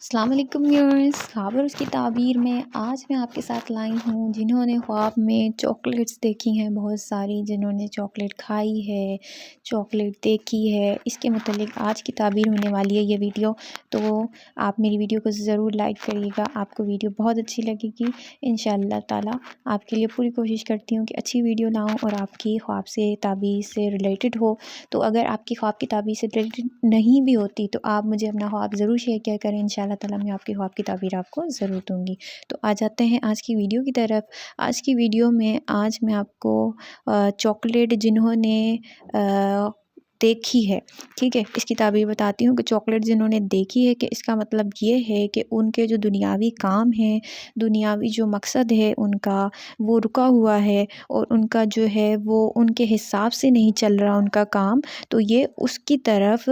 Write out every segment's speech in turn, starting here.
السلام علیکم ویورز، خواب اور اس کی تعبیر میں آج میں آپ کے ساتھ لائی ہوں جنہوں نے خواب میں چاکلیٹس دیکھی ہیں، بہت ساری جنہوں نے چاکلیٹ کھائی ہے، چاکلیٹ دیکھی ہے، اس کے متعلق آج کی تعبیر ہونے والی ہے یہ ویڈیو۔ تو آپ میری ویڈیو کو ضرور لائک کریے گا، آپ کو ویڈیو بہت اچھی لگے گی انشاءاللہ تعالیٰ۔ آپ کے لیے پوری کوشش کرتی ہوں کہ اچھی ویڈیو لاؤں اور آپ کی خواب سے تعبیر سے ریلیٹڈ ہو۔ تو اگر آپ کی خواب کی تعبیر سے ریلیٹڈ نہیں بھی ہوتی تو آپ مجھے اپنا خواب ضرور شیئر کیا کریں، انشاءاللہ تعالیٰ میں آپ کے خواب کی تعبیر آپ کو ضرور دوں گی۔ تو آ جاتے ہیں آج کی ویڈیو کی طرف۔ آج کی ویڈیو میں آج میں آپ کو چاکلیٹ جنہوں نے دیکھی ہے، ٹھیک ہے، اس کی تعبیر بتاتی ہوں کہ چاکلیٹ جنہوں نے دیکھی ہے کہ اس کا مطلب یہ ہے کہ ان کے جو دنیاوی کام ہیں، دنیاوی جو مقصد ہے ان کا، وہ رکا ہوا ہے اور ان کا جو ہے وہ ان کے حساب سے نہیں چل رہا ان کا کام، تو یہ اس کی طرف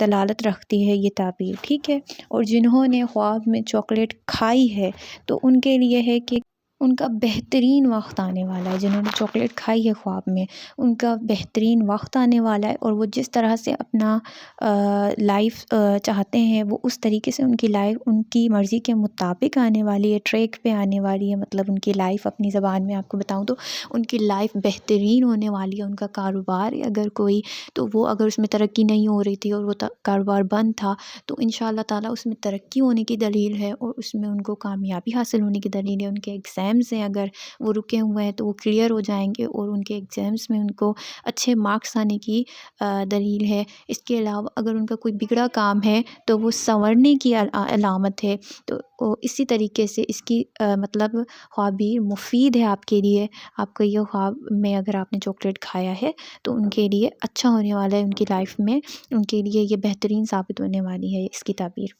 دلالت رکھتی ہے یہ تعبیر، ٹھیک ہے۔ اور جنہوں نے خواب میں چاکلیٹ کھائی ہے تو ان کے لیے ہے کہ ان کا بہترین وقت آنے والا ہے۔ جنہوں نے چاکلیٹ کھائی ہے خواب میں، ان کا بہترین وقت آنے والا ہے، اور وہ جس طرح سے اپنا لائف چاہتے ہیں وہ اس طریقے سے ان کی لائف ان کی مرضی کے مطابق آنے والی ہے، ٹریک پہ آنے والی ہے۔ مطلب ان کی لائف اپنی زبان میں آپ کو بتاؤں تو ان کی لائف بہترین ہونے والی ہے۔ ان کا کاروبار اگر کوئی، تو وہ اگر اس میں ترقی نہیں ہو رہی تھی اور وہ کاروبار بند تھا تو انشاءاللہ تعالیٰ اس میں ترقی ہونے کی دلیل ہے، اور اس میں ان کو کامیابی حاصل ہونے کی دلیل ہے۔ ان کے ایگزامز ہیں اگر وہ رکے ہوئے ہیں تو وہ کلیئر ہو جائیں گے، اور ان کے ایگزامز میں ان کو اچھے مارکس آنے کی دلیل ہے۔ اس کے علاوہ اگر ان کا کوئی بگڑا کام ہے تو وہ سنورنے کی علامت ہے۔ تو اسی طریقے سے اس کی مطلب خوابیر مفید ہے آپ کے لیے۔ آپ کو یہ خواب میں اگر آپ نے چاکلیٹ کھایا ہے تو ان کے لیے اچھا ہونے والا ہے، ان کی لائف میں ان کے لیے یہ بہترین ثابت ہونے والی ہے اس کی تعبیر۔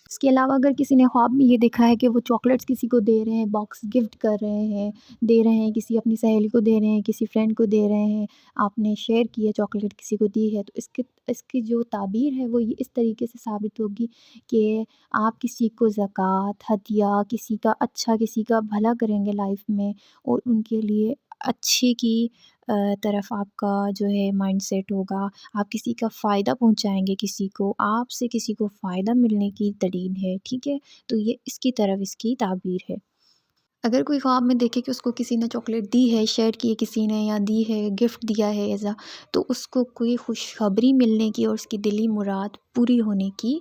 اس کے علاوہ اگر کسی نے خواب میں یہ دیکھا ہے کہ وہ چاکلیٹس کسی کو دے رہے ہیں، باکس گفٹ کر رہے ہیں، دے رہے ہیں، کسی اپنی سہیلی کو دے رہے ہیں، کسی فرینڈ کو دے رہے ہیں، آپ نے شیئر کی ہے چاکلیٹ کسی کو دی ہے، تو اس کی جو تعبیر ہے وہ یہ اس طریقے سے ثابت ہوگی کہ آپ کسی کو زکوٰۃ، ہدیہ، کسی کا اچھا، کسی کا بھلا کریں گے لائف میں، اور ان کے لیے اچھے کی طرف آپ کا جو ہے مائنڈ سیٹ ہوگا۔ آپ کسی کا فائدہ پہنچائیں گے، کسی کو، آپ سے کسی کو فائدہ ملنے کی دلیل ہے، ٹھیک ہے۔ تو یہ اس کی طرف اس کی تعبیر ہے۔ اگر کوئی خواب میں دیکھے کہ اس کو کسی نے چاکلیٹ دی ہے، شیئر کی ہے کسی نے، یا دی ہے، گفٹ دیا ہے ایزا، تو اس کو کوئی خوشخبری ملنے کی اور اس کی دلی مراد پوری ہونے کی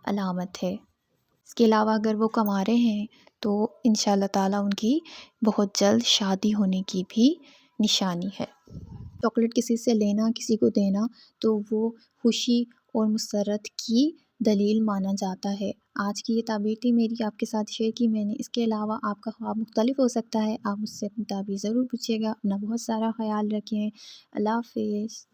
علامت ہے۔ اس کے علاوہ اگر وہ کما رہے ہیں تو انشاءاللہ تعالیٰ ان کی بہت جلد شادی ہونے کی بھی نشانی ہے۔ چاکلیٹ کسی سے لینا، کسی کو دینا، تو وہ خوشی اور مسرت کی دلیل مانا جاتا ہے۔ آج کی یہ تعبیر تھی میری، آپ کے ساتھ شیئر کی میں نے۔ اس کے علاوہ آپ کا خواب مختلف ہو سکتا ہے، آپ مجھ سے اپنی تعبیر ضرور پوچھیے گا۔ اپنا بہت سارا خیال رکھیں۔ اللہ حافظ۔